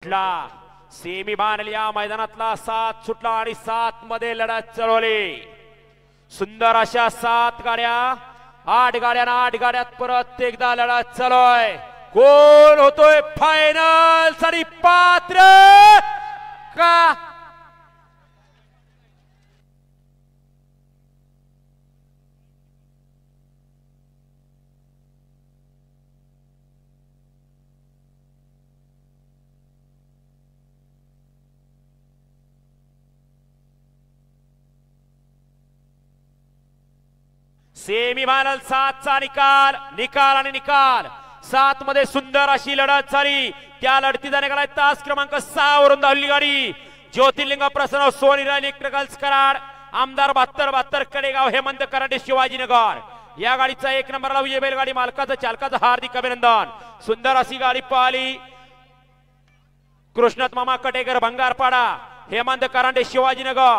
Semi final या मैदानातला 7 सुटला आणि 7 मध्ये लढत चालवली। सुंदर अशा 7 गाड्या 8 गाड्यात परत एकदा लढत चालूय। कोण होतोय फायनल साठी पात्र का? सेमी फायनल 7 चा निकाल 7 मध्ये सुंदर अशी लढत झाली। त्या लढतीचा निकाल तास क्रमांक 6 वरून धावली गाडी ज्योतिर्लिंग प्रसन्न सोनी इलेक्ट्रिकल्स कराड आमदार 72 कडेगाव हेमंत कराडे शिवाजीनगर। या गाडीचा 1 नंबरला विजय बैलगाडी मालकाचं चालकाचं हार्दिक अभिनंदन। सुंदर अशी गाडी पाहिली कृष्णात मामा कटेकर भंगारपाडा हेमंत कराडे शिवाजीनगर।